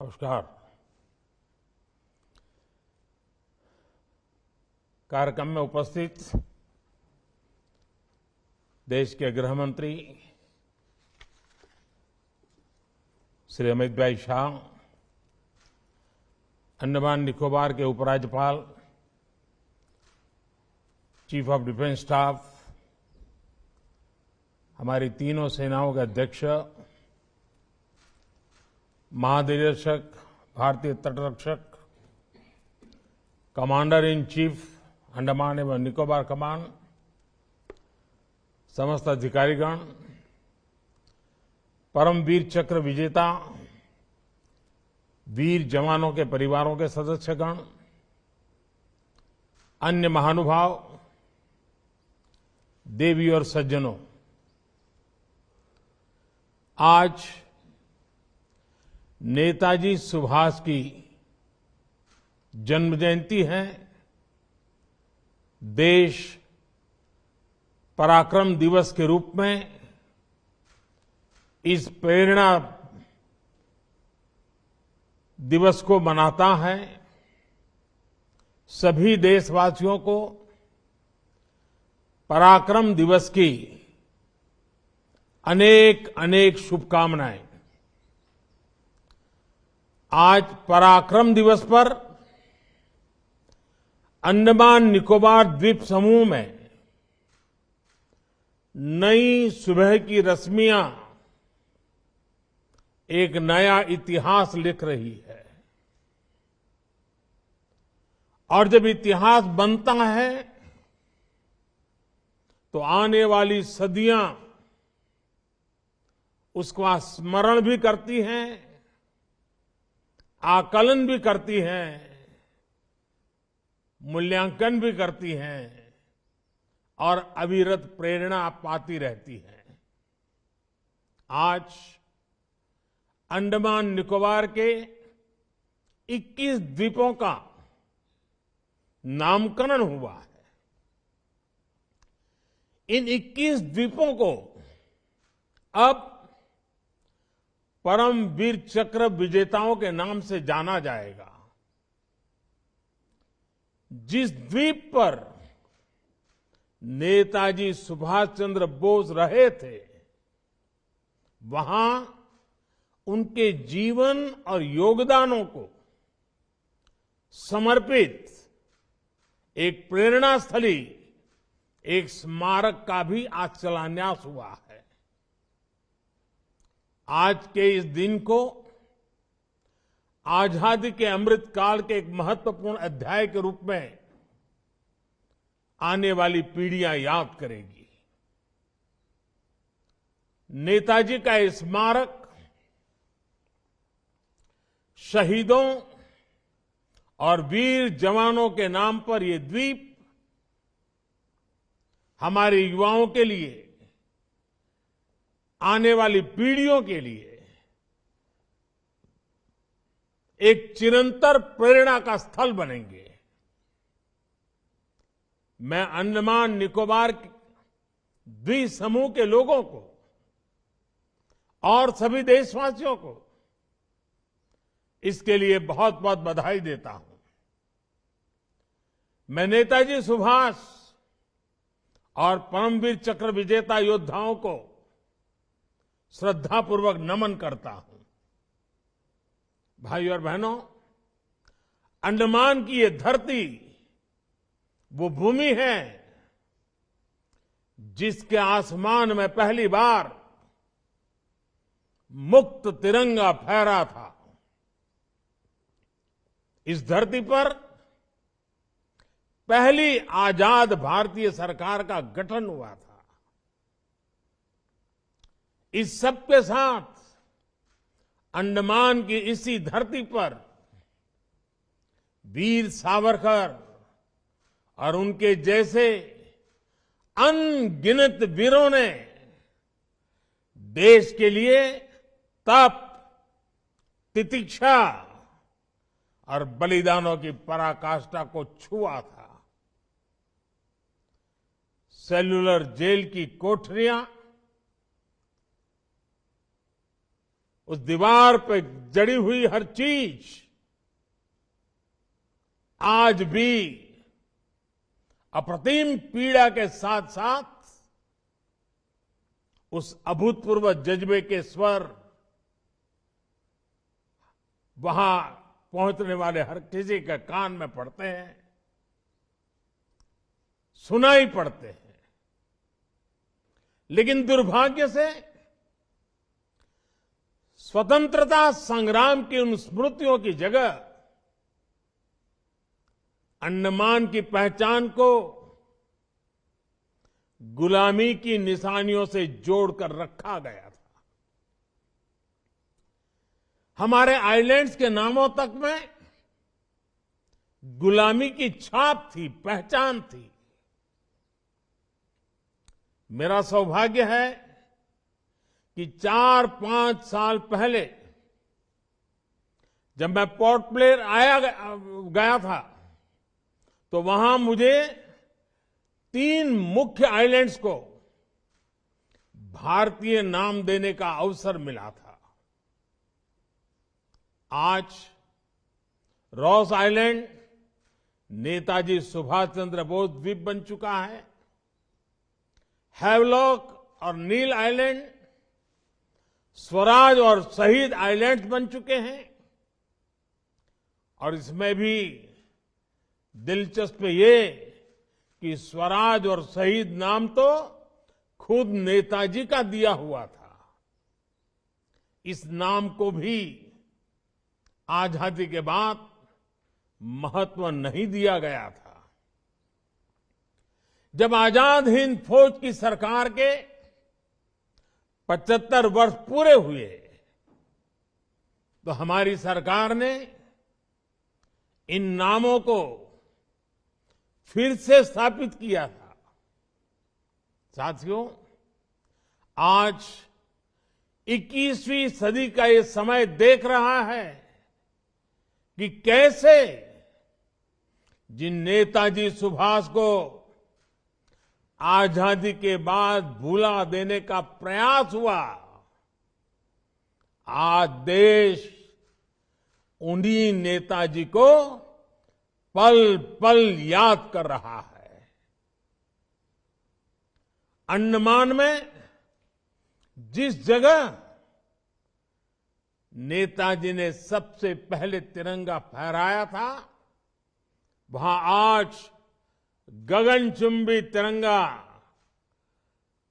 नमस्कार। कार्यक्रम में उपस्थित देश के गृह मंत्री श्री अमित भाई शाह, अंडमान निकोबार के उपराज्यपाल, चीफ ऑफ डिफेंस स्टाफ, हमारी तीनों सेनाओं के अध्यक्ष, महानिदेशक भारतीय तटरक्षक, कमांडर इन चीफ अंडमान एवं निकोबार कमान, समस्त अधिकारीगण, परमवीर चक्र विजेता वीर जवानों के परिवारों के सदस्यगण, अन्य महानुभाव, देवी और सज्जनों, आज नेताजी सुभाष की जन्म जयंती है। देश पराक्रम दिवस के रूप में इस प्रेरणा दिवस को मनाता है। सभी देशवासियों को पराक्रम दिवस की अनेक अनेक शुभकामनाएं। आज पराक्रम दिवस पर अंडमान निकोबार द्वीप समूह में नई सुबह की रश्मियां एक नया इतिहास लिख रही है। और जब इतिहास बनता है तो आने वाली सदियां उसका स्मरण भी करती हैं, आकलन भी करती हैं, मूल्यांकन भी करती हैं और अविरत प्रेरणा पाती रहती हैं। आज अंडमान निकोबार के 21 द्वीपों का नामकरण हुआ है। इन 21 द्वीपों को अब परमवीर चक्र विजेताओं के नाम से जाना जाएगा। जिस द्वीप पर नेताजी सुभाष चंद्र बोस रहे थे, वहां उनके जीवन और योगदानों को समर्पित एक प्रेरणा स्थली, एक स्मारक का भी आज शिलान्यास हुआ है। आज के इस दिन को आजादी के अमृत काल के एक महत्वपूर्ण अध्याय के रूप में आने वाली पीढ़ियां याद करेगी। नेताजी का ये स्मारक शहीदों और वीर जवानों के नाम पर ये द्वीप हमारे युवाओं के लिए, आने वाली पीढ़ियों के लिए एक चिरंतर प्रेरणा का स्थल बनेंगे। मैं अंडमान निकोबार द्वीप समूह के लोगों को और सभी देशवासियों को इसके लिए बहुत बहुत बधाई देता हूं। मैं नेताजी सुभाष और परमवीर चक्र विजेता योद्धाओं को श्रद्धापूर्वक नमन करता हूं। भाई और बहनों, अंडमान की ये धरती वो भूमि है जिसके आसमान में पहली बार मुक्त तिरंगा फहरा था। इस धरती पर पहली आजाद भारतीय सरकार का गठन हुआ था। इस सब के साथ अंडमान की इसी धरती पर वीर सावरकर और उनके जैसे अनगिनत वीरों ने देश के लिए तप, तितिक्षा और बलिदानों की पराकाष्ठा को छुआ था। सेल्युलर जेल की कोठरियां उस दीवार पे जड़ी हुई हर चीज आज भी अप्रतिम पीड़ा के साथ साथ उस अभूतपूर्व जज्बे के स्वर वहां पहुंचने वाले हर किसी के कान में पड़ते हैं, सुनाई पड़ते हैं। लेकिन दुर्भाग्य से स्वतंत्रता संग्राम की उन स्मृतियों की जगह अंडमान की पहचान को गुलामी की निशानियों से जोड़कर रखा गया था। हमारे आइलैंड्स के नामों तक में गुलामी की छाप थी, पहचान थी। मेरा सौभाग्य है कि 4-5 साल पहले जब मैं पोर्ट ब्लेयर गया था तो वहां मुझे 3 मुख्य आइलैंड्स को भारतीय नाम देने का अवसर मिला था। आज रॉस आइलैंड नेताजी सुभाष चंद्र बोस द्वीप बन चुका है। हैवलॉक और नील आइलैंड स्वराज और शहीद आइलैंड्स बन चुके हैं। और इसमें भी दिलचस्प ये कि स्वराज और शहीद नाम तो खुद नेताजी का दिया हुआ था। इस नाम को भी आजादी के बाद महत्व नहीं दिया गया था। जब आजाद हिंद फौज की सरकार के 75 वर्ष पूरे हुए तो हमारी सरकार ने इन नामों को फिर से स्थापित किया था। साथियों, आज 21वीं सदी का ये समय देख रहा है कि कैसे जिन नेताजी सुभाष को आजादी के बाद भुला देने का प्रयास हुआ, आज देश उन्हीं नेताजी को पल पल याद कर रहा है। अंडमान में जिस जगह नेताजी ने सबसे पहले तिरंगा फहराया था, वहां आज गगनचुंबी तिरंगा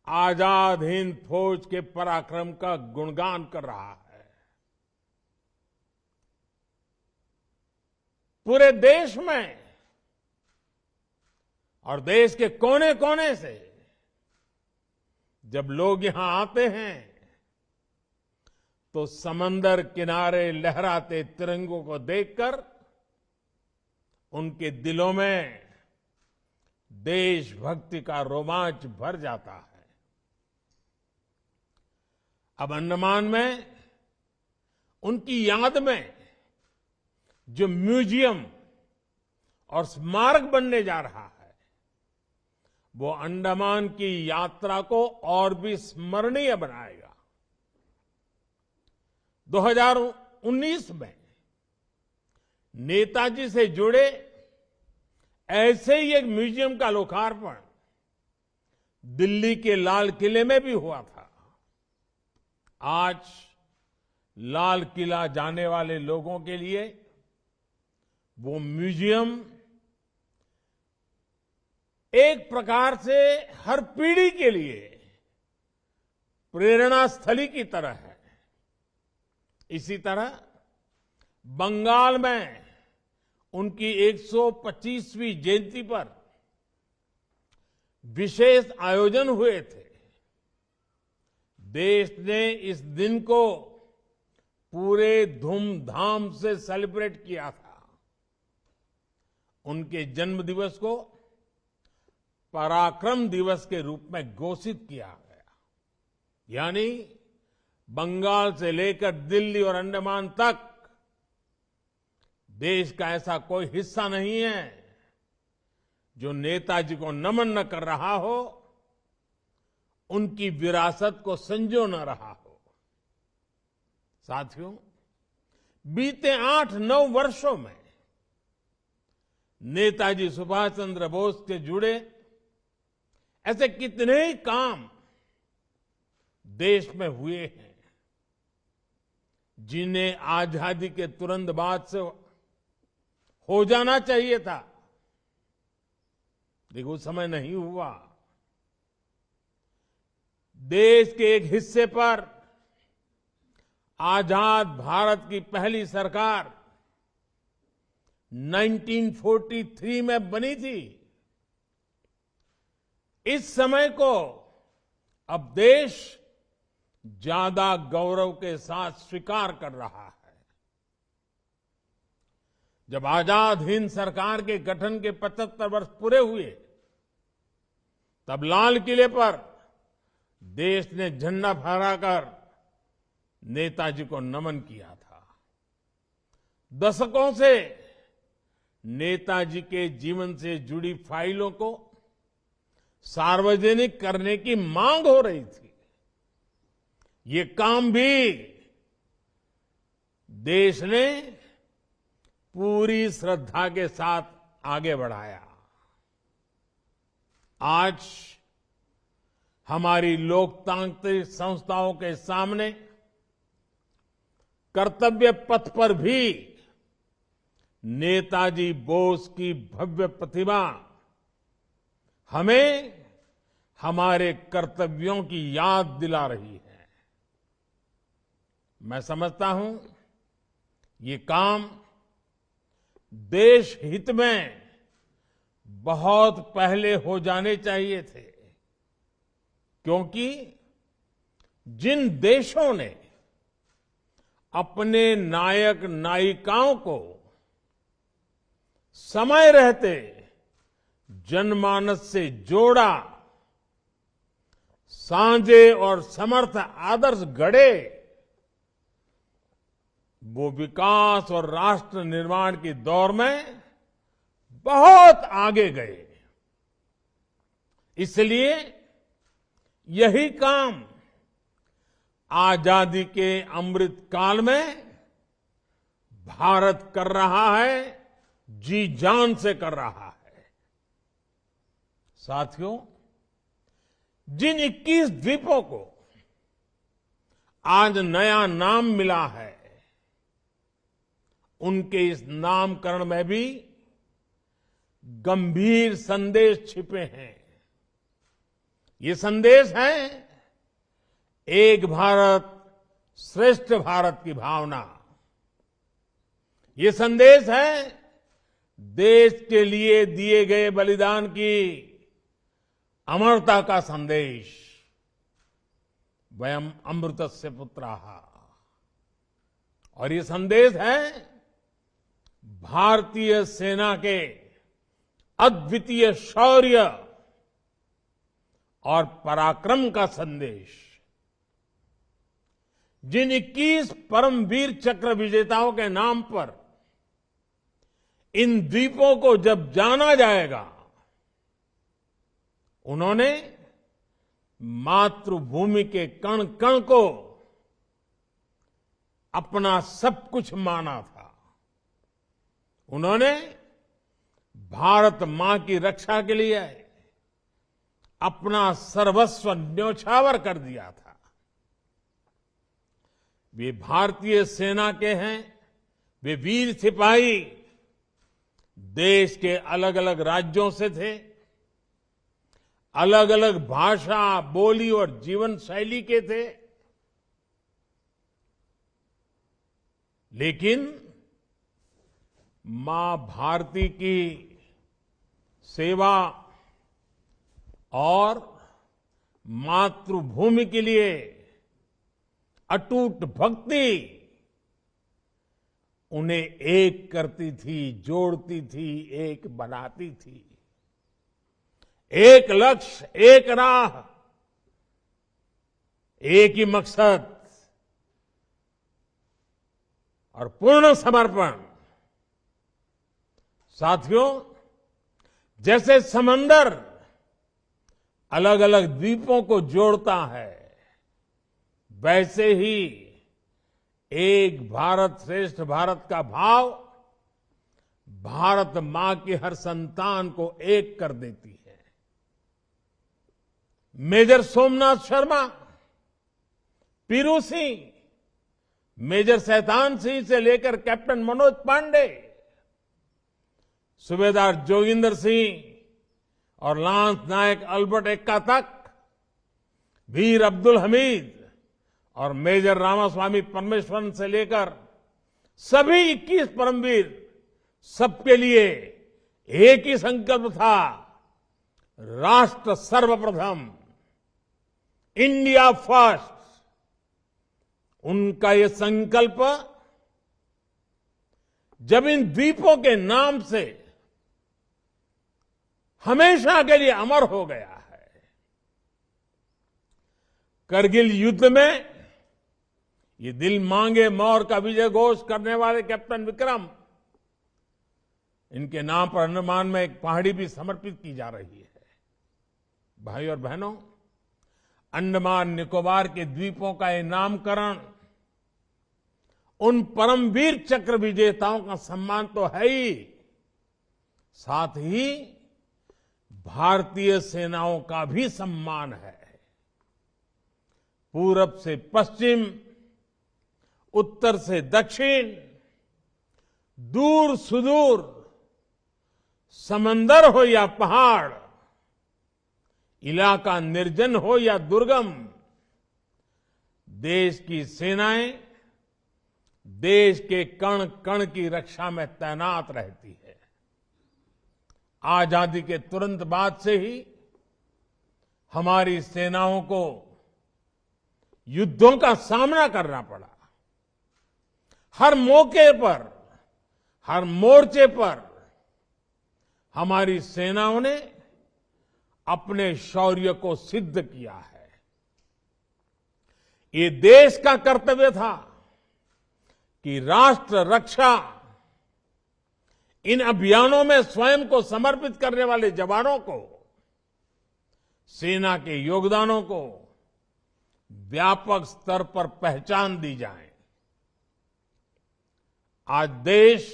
आजाद हिंद फौज के पराक्रम का गुणगान कर रहा है। पूरे देश में और देश के कोने कोने से जब लोग यहां आते हैं तो समंदर किनारे लहराते तिरंगों को देखकर उनके दिलों में देशभक्ति का रोमांच भर जाता है। अब अंडमान में उनकी याद में जो म्यूजियम और स्मारक बनने जा रहा है, वो अंडमान की यात्रा को और भी स्मरणीय बनाएगा। 2019 में नेताजी से जुड़े ऐसे ही एक म्यूजियम का लोकार्पण दिल्ली के लाल किले में भी हुआ था। आज लाल किला जाने वाले लोगों के लिए वो म्यूजियम एक प्रकार से हर पीढ़ी के लिए प्रेरणा स्थली की तरह है। इसी तरह बंगाल में उनकी 125वीं जयंती पर विशेष आयोजन हुए थे। देश ने इस दिन को पूरे धूमधाम से सेलिब्रेट किया था। उनके जन्म दिवस को पराक्रम दिवस के रूप में घोषित किया गया। यानी बंगाल से लेकर दिल्ली और अंडमान तक देश का ऐसा कोई हिस्सा नहीं है जो नेताजी को नमन न कर रहा हो, उनकी विरासत को संजो न रहा हो। साथियों, बीते 8-9 वर्षों में नेताजी सुभाष चंद्र बोस से जुड़े ऐसे कितने ही काम देश में हुए हैं जिन्हें आजादी के तुरंत बाद से हो जाना चाहिए था, लेकिन उस समय नहीं हुआ। देश के एक हिस्से पर आजाद भारत की पहली सरकार 1943 में बनी थी। इस समय को अब देश ज्यादा गौरव के साथ स्वीकार कर रहा है। जब आजाद हिंद सरकार के गठन के 75 वर्ष पूरे हुए, तब लाल किले पर देश ने झंडा फहराकर नेताजी को नमन किया था। दशकों से नेताजी के जीवन से जुड़ी फाइलों को सार्वजनिक करने की मांग हो रही थी। ये काम भी देश ने पूरी श्रद्धा के साथ आगे बढ़ाया। आज हमारी लोकतांत्रिक संस्थाओं के सामने कर्तव्य पथ पर भी नेताजी बोस की भव्य प्रतिमा हमें हमारे कर्तव्यों की याद दिला रही है। मैं समझता हूं ये काम देश हित में बहुत पहले हो जाने चाहिए थे, क्योंकि जिन देशों ने अपने नायक नायिकाओं को समय रहते जनमानस से जोड़ा, साझे और समर्थ आदर्श गढ़े, वो विकास और राष्ट्र निर्माण की दौर में बहुत आगे गए। इसलिए यही काम आजादी के अमृत काल में भारत कर रहा है, जी जान से कर रहा है। साथियों, जिन 21 द्वीपों को आज नया नाम मिला है, उनके इस नामकरण में भी गंभीर संदेश छिपे हैं। ये संदेश है एक भारत श्रेष्ठ भारत की भावना। ये संदेश है देश के लिए दिए गए बलिदान की अमरता का संदेश। वयम अमृतस्य पुत्राः। और ये संदेश है भारतीय सेना के अद्वितीय शौर्य और पराक्रम का संदेश। जिन 21 परमवीर चक्र विजेताओं के नाम पर इन द्वीपों को जब जाना जाएगा, उन्होंने मातृभूमि के कण कण को अपना सब कुछ माना था। उन्होंने भारत मां की रक्षा के लिए अपना सर्वस्व न्योछावर कर दिया था। वे भारतीय सेना के हैं, वे वीर सिपाही देश के अलग अलग राज्यों से थे, अलग अलग भाषा, बोली और जीवन शैली के थे, लेकिन मां भारती की सेवा और मातृभूमि के लिए अटूट भक्ति उन्हें एक करती थी, जोड़ती थी, एक बनाती थी। एक लक्ष्य, एक राह, एक ही मकसद और पूर्ण समर्पण। साथियों, जैसे समंदर अलग अलग द्वीपों को जोड़ता है, वैसे ही एक भारत श्रेष्ठ भारत का भाव भारत मां की हर संतान को एक कर देती है। मेजर सोमनाथ शर्मा, पीरू सिंह, मेजर शैतान सिंह से लेकर कैप्टन मनोज पांडे, सूबेदार जोगिंदर सिंह और लांस नायक अल्बर्ट एक्का तक, वीर अब्दुल हमीद और मेजर रामास्वामी परमेश्वरन से लेकर सभी 21 परमवीर, सबके लिए एक ही संकल्प था, राष्ट्र सर्वप्रथम, इंडिया फर्स्ट। उनका ये संकल्प जब इन द्वीपों के नाम से हमेशा के लिए अमर हो गया है। करगिल युद्ध में ये दिल मांगे मोर का विजय घोष करने वाले कैप्टन विक्रम, इनके नाम पर अंडमान में एक पहाड़ी भी समर्पित की जा रही है। भाई और बहनों, अंडमान निकोबार के द्वीपों का ये नामकरण उन परमवीर चक्र विजेताओं का सम्मान तो है ही, साथ ही भारतीय सेनाओं का भी सम्मान है। पूरब से पश्चिम, उत्तर से दक्षिण, दूर सुदूर, समंदर हो या पहाड़, इलाका निर्जन हो या दुर्गम, देश की सेनाएं देश के कण कण की रक्षा में तैनात रहती है। आजादी के तुरंत बाद से ही हमारी सेनाओं को युद्धों का सामना करना पड़ा। हर मौके पर, हर मोर्चे पर हमारी सेनाओं ने अपने शौर्य को सिद्ध किया है। ये देश का कर्तव्य था कि राष्ट्र रक्षा इन अभियानों में स्वयं को समर्पित करने वाले जवानों को, सेना के योगदानों को व्यापक स्तर पर पहचान दी जाए। आज देश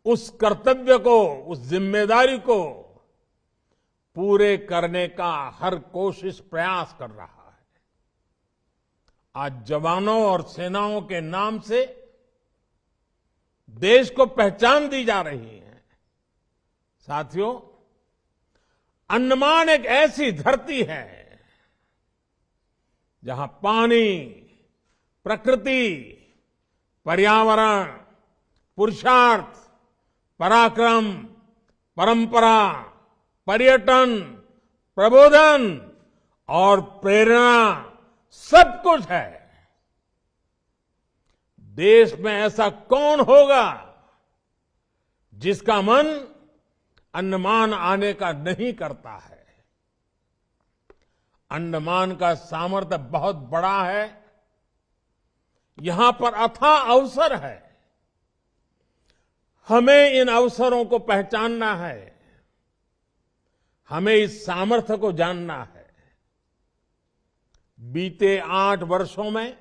उस कर्तव्य को, उस जिम्मेदारी को पूरे करने का हर कोशिश प्रयास कर रहा है। आज जवानों और सेनाओं के नाम से देश को पहचान दी जा रही है। साथियों, अंडमान एक ऐसी धरती है जहां पानी, प्रकृति, पर्यावरण, पुरुषार्थ, पराक्रम, परंपरा, पर्यटन, प्रबोधन और प्रेरणा सब कुछ है। देश में ऐसा कौन होगा जिसका मन अंडमान आने का नहीं करता है। अंडमान का सामर्थ्य बहुत बड़ा है। यहां पर अथाह अवसर है। हमें इन अवसरों को पहचानना है। हमें इस सामर्थ्य को जानना है। बीते 8 वर्षों में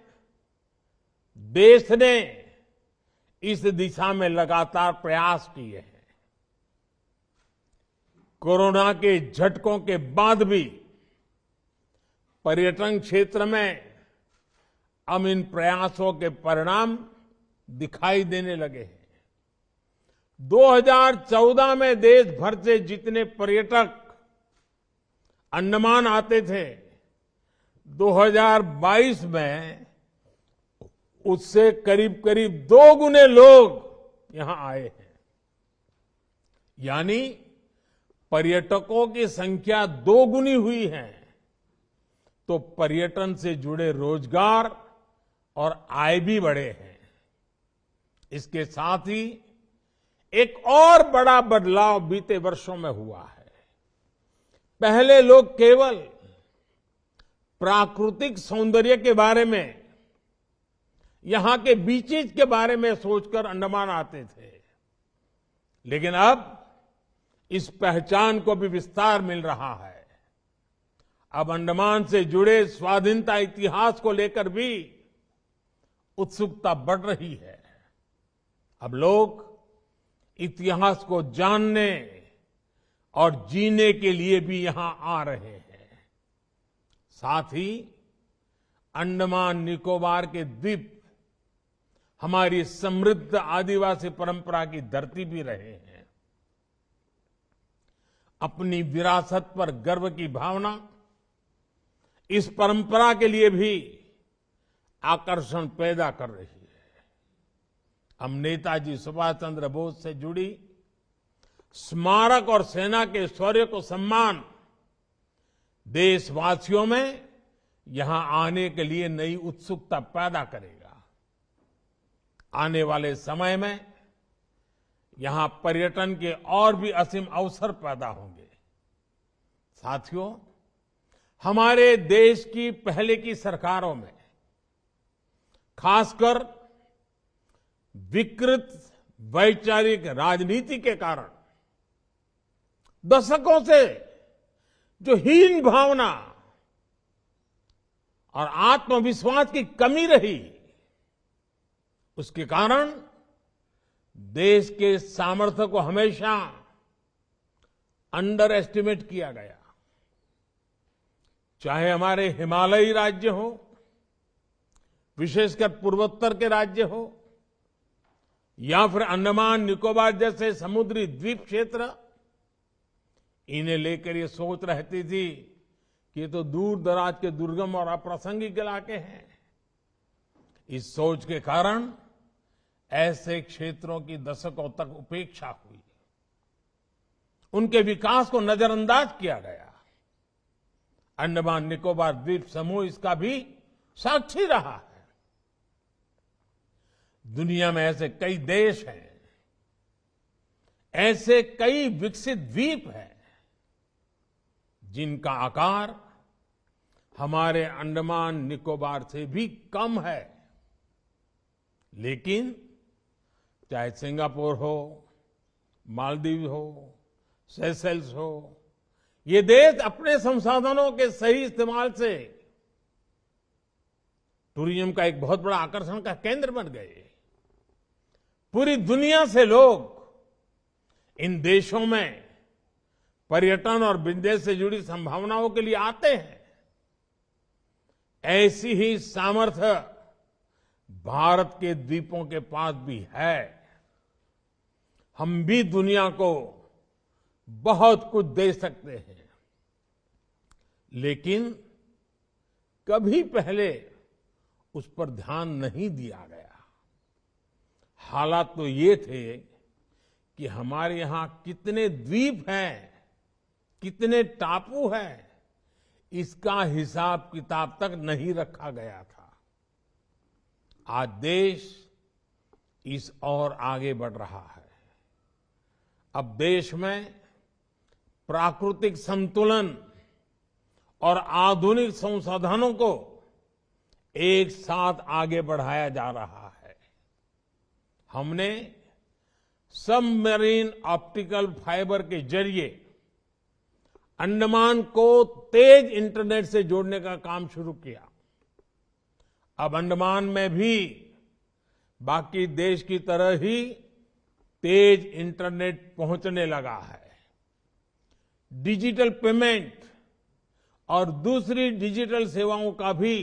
देश ने इस दिशा में लगातार प्रयास किए हैं। कोरोना के झटकों के बाद भी पर्यटन क्षेत्र में अब इन प्रयासों के परिणाम दिखाई देने लगे हैं। 2014 में देश भर से जितने पर्यटक अंडमान आते थे, 2022 में उससे करीब करीब 2 गुने लोग यहां आए हैं। यानी पर्यटकों की संख्या 2 गुनी हुई है, तो पर्यटन से जुड़े रोजगार और आय भी बढ़े हैं। इसके साथ ही एक और बड़ा बदलाव बीते वर्षों में हुआ है। पहले लोग केवल प्राकृतिक सौंदर्य के बारे में, यहां के बीचेज के बारे में सोचकर अंडमान आते थे, लेकिन अब इस पहचान को भी विस्तार मिल रहा है। अब अंडमान से जुड़े स्वाधीनता इतिहास को लेकर भी उत्सुकता बढ़ रही है। अब लोग इतिहास को जानने और जीने के लिए भी यहां आ रहे हैं। साथ ही अंडमान निकोबार के द्वीप हमारी समृद्ध आदिवासी परंपरा की धरती भी रहे हैं। अपनी विरासत पर गर्व की भावना इस परंपरा के लिए भी आकर्षण पैदा कर रही है। हम नेताजी सुभाष चंद्र बोस से जुड़ी स्मारक और सेना के शौर्य को सम्मान देशवासियों में यहां आने के लिए नई उत्सुकता पैदा करेगा। आने वाले समय में यहां पर्यटन के और भी असीम अवसर पैदा होंगे। साथियों, हमारे देश की पहले की सरकारों में खासकर विकृत वैचारिक राजनीति के कारण दशकों से जो हीन भावना और आत्मविश्वास की कमी रही, उसके कारण देश के सामर्थ्य को हमेशा अंडर एस्टिमेट किया गया। चाहे हमारे हिमालयी राज्य हो, विशेषकर पूर्वोत्तर के राज्य हो, या फिर अंडमान निकोबार जैसे समुद्री द्वीप क्षेत्र, इन्हें लेकर ये सोच रहती थी कि ये तो दूर दराज के दुर्गम और अप्रासंगिक इलाके हैं। इस सोच के कारण ऐसे क्षेत्रों की दशकों तक उपेक्षा हुई, उनके विकास को नजरअंदाज किया गया। अंडमान निकोबार द्वीप समूह इसका भी साक्षी रहा है। दुनिया में ऐसे कई देश हैं, ऐसे कई विकसित द्वीप हैं जिनका आकार हमारे अंडमान निकोबार से भी कम है, लेकिन चाहे सिंगापुर हो, मालदीव हो, सेशेल्स हो, ये देश अपने संसाधनों के सही इस्तेमाल से टूरिज्म का एक बहुत बड़ा आकर्षण का केंद्र बन गए। पूरी दुनिया से लोग इन देशों में पर्यटन और बिजनेस से जुड़ी संभावनाओं के लिए आते हैं। ऐसी ही सामर्थ्य भारत के द्वीपों के पास भी है। हम भी दुनिया को बहुत कुछ दे सकते हैं, लेकिन कभी पहले उस पर ध्यान नहीं दिया गया। हालात तो ये थे कि हमारे यहां कितने द्वीप हैं, कितने टापू हैं, इसका हिसाब किताब तक नहीं रखा गया था। आज देश इस ओर आगे बढ़ रहा है। अब देश में प्राकृतिक संतुलन और आधुनिक संसाधनों को एक साथ आगे बढ़ाया जा रहा है। हमने सबमरीन ऑप्टिकल फाइबर के जरिए अंडमान को तेज इंटरनेट से जोड़ने का काम शुरू किया। अब अंडमान में भी बाकी देश की तरह ही तेज इंटरनेट पहुंचने लगा है। डिजिटल पेमेंट और दूसरी डिजिटल सेवाओं का भी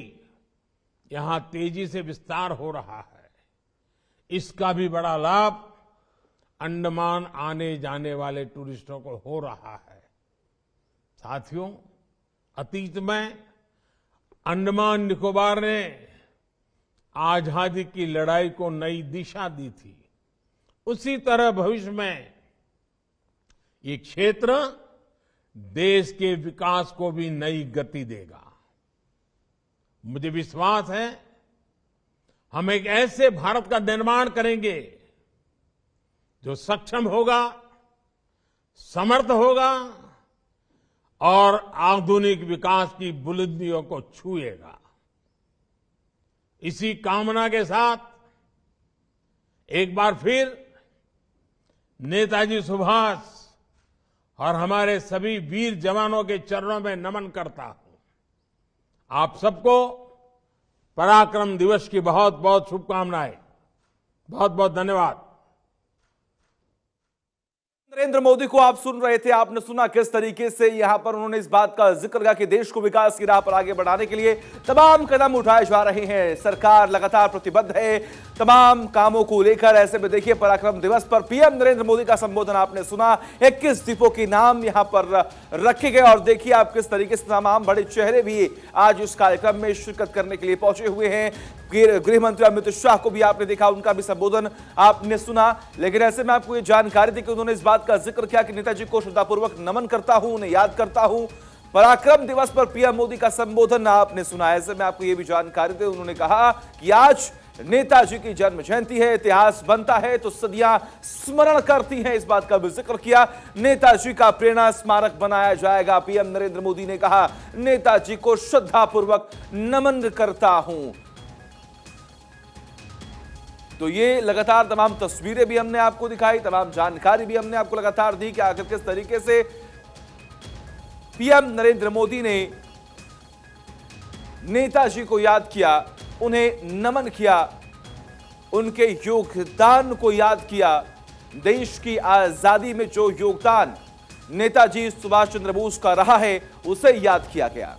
यहां तेजी से विस्तार हो रहा है। इसका भी बड़ा लाभ अंडमान आने जाने वाले टूरिस्टों को हो रहा है। साथियों, अतीत में अंडमान निकोबार ने आजादी की लड़ाई को नई दिशा दी थी। उसी तरह भविष्य में ये क्षेत्र देश के विकास को भी नई गति देगा। मुझे विश्वास है हम एक ऐसे भारत का निर्माण करेंगे जो सक्षम होगा, समर्थ होगा और आधुनिक विकास की बुलंदियों को छुएगा। इसी कामना के साथ एक बार फिर नेताजी सुभाष और हमारे सभी वीर जवानों के चरणों में नमन करता हूं। आप सबको पराक्रम दिवस की बहुत बहुत शुभकामनाएं। बहुत बहुत धन्यवाद। नरेंद्र मोदी को आप सुन रहे थे, आपने सुना किस तरीके से यहां पर उन्होंने इस बात का जिक्र किया कि देश को विकास की राह पर आगे बढ़ाने के लिए तमाम कदम उठाए जा रहे हैं। सरकार लगातार प्रतिबद्ध है तमाम कामों को लेकर। ऐसे में देखिए, पराक्रम दिवस पर पीएम नरेंद्र मोदी का संबोधन आपने सुना। 21 द्वीपों के नाम यहां पर रखे गए और देखिए आप किस तरीके से तमाम बड़े चेहरे भी आज इस कार्यक्रम में शिरकत करने के लिए पहुंचे हुए हैं। गृह मंत्री अमित शाह को भी आपने देखा, उनका भी संबोधन आपने सुना। लेकिन ऐसे में आपको यह जानकारी दी कि उन्होंने इस बात का जिक्र किया कि नेताजी को श्रद्धापूर्वक नमन करता हूं, उन्हें याद करता हूं। पराक्रम दिवस पर पीएम मोदी का संबोधन आपने सुना। ऐसे में आपको यह भी जानकारी दी, उन्होंने कहा कि आज नेताजी की जन्म जयंती है, इतिहास बनता है तो सदियां स्मरण करती हैं, इस बात का भी जिक्र किया। नेताजी का प्रेरणा स्मारक बनाया जाएगा। पीएम नरेंद्र मोदी ने कहा, नेताजी को श्रद्धापूर्वक नमन करता हूं। तो ये लगातार तमाम तस्वीरें भी हमने आपको दिखाई, तमाम जानकारी भी हमने आपको लगातार दी कि आखिर किस तरीके से पीएम नरेंद्र मोदी ने नेताजी को याद किया, उन्हें नमन किया, उनके योगदान को याद किया। देश की आजादी में जो योगदान नेताजी सुभाष चंद्र बोस का रहा है, उसे याद किया गया।